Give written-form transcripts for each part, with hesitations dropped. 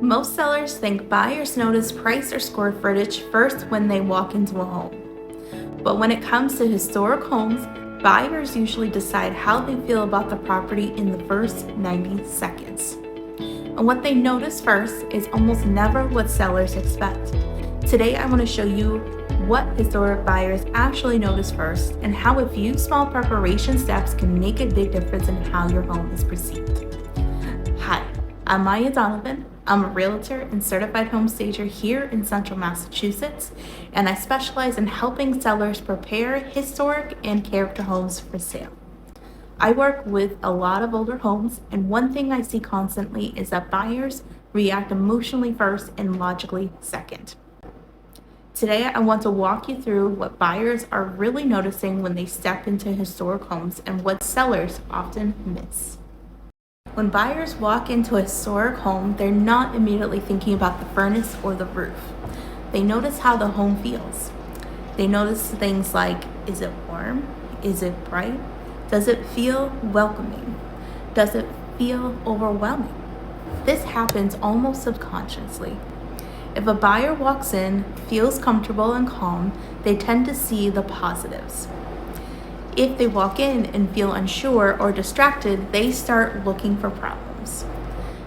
Most sellers think buyers notice price or square footage first when they walk into a home. But when it comes to historic homes, buyers usually decide how they feel about the property in the first 90 seconds. And what they notice first is almost never what sellers expect. Today, I want to show you what historic buyers actually notice first and how a few small preparation steps can make a big difference in how your home is perceived. Hi, I'm Maya Donovan. I'm a realtor and certified home stager here in Central Massachusetts, and I specialize in helping sellers prepare historic and character homes for sale. I work with a lot of older homes, and one thing I see constantly is that buyers react emotionally first and logically second. Today, I want to walk you through what buyers are really noticing when they step into historic homes and what sellers often miss. When buyers walk into a historic home, they're not immediately thinking about the furnace or the roof. They notice how the home feels. They notice things like, is it warm? Is it bright? Does it feel welcoming? Does it feel overwhelming? This happens almost subconsciously. If a buyer walks in, feels comfortable and calm, they tend to see the positives. If they walk in and feel unsure or distracted, they start looking for problems.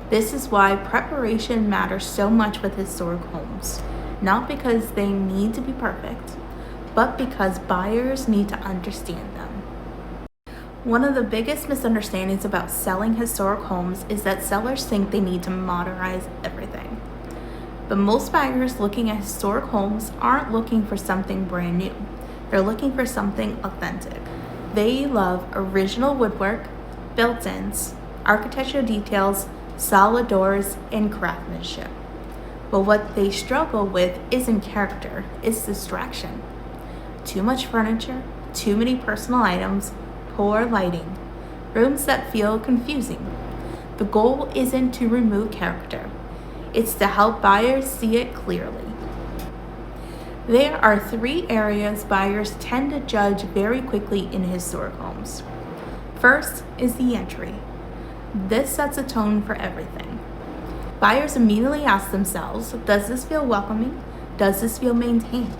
This is why preparation matters so much with historic homes, not because they need to be perfect, but because buyers need to understand them. One of the biggest misunderstandings about selling historic homes is that sellers think they need to modernize everything. But most buyers looking at historic homes aren't looking for something brand new. They're looking for something authentic. They love original woodwork, built-ins, architectural details, solid doors, and craftsmanship. But what they struggle with isn't character, it's distraction. Too much furniture, too many personal items, poor lighting, rooms that feel confusing. The goal isn't to remove character, it's to help buyers see it clearly. There are 3 areas buyers tend to judge very quickly in historic homes. First is the entry. This sets a tone for everything. Buyers immediately ask themselves, does this feel welcoming? Does this feel maintained?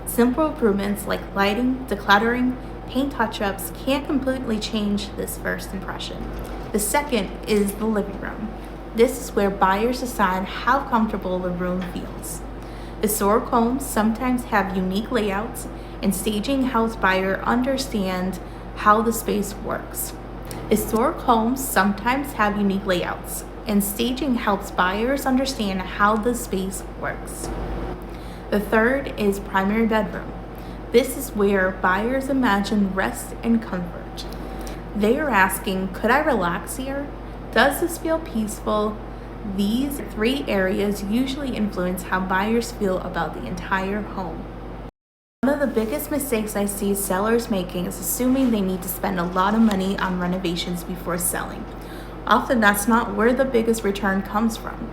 Simple improvements like lighting, decluttering, paint touch-ups can't completely change this first impression. The second is the living room. This is where buyers decide how comfortable the room feels. Historic homes sometimes have unique layouts, and staging helps buyers understand how the space works. Historic homes sometimes have unique layouts, and staging helps buyers understand how the space works. The third is primary bedroom. This is where buyers imagine rest and comfort. They are asking, could I relax here? Does this feel peaceful? These 3 areas usually influence how buyers feel about the entire home. One of the biggest mistakes I see sellers making is assuming they need to spend a lot of money on renovations before selling. Often that's not where the biggest return comes from.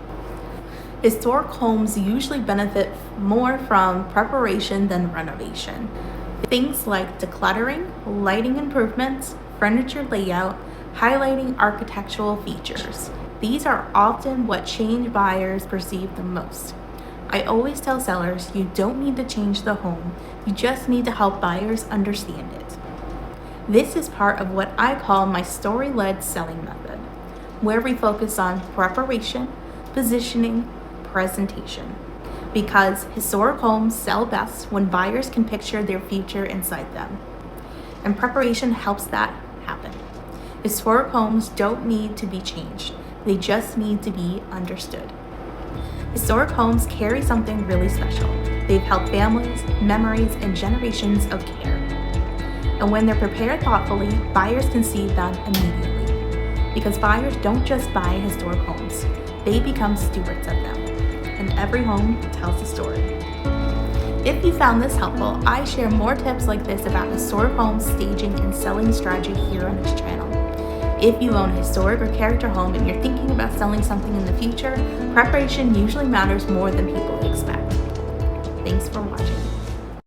Historic homes usually benefit more from preparation than renovation. Things like decluttering, lighting improvements, furniture layout, highlighting architectural features. These are often what change buyers perceive the most. I always tell sellers you don't need to change the home, you just need to help buyers understand it. This is part of what I call my story-led selling method, where we focus on preparation, positioning, presentation. Because historic homes sell best when buyers can picture their future inside them. And preparation helps that happen. Historic homes don't need to be changed. They just need to be understood. Historic homes carry something really special. They've held families, memories, and generations of care. And when they're prepared thoughtfully, buyers can see that immediately. Because buyers don't just buy historic homes, they become stewards of them. And every home tells a story. If you found this helpful, I share more tips like this about historic homes, staging, and selling strategy here on this channel. If you own a historic or character home and you're thinking about selling something in the future, preparation usually matters more than people expect. Thanks for watching.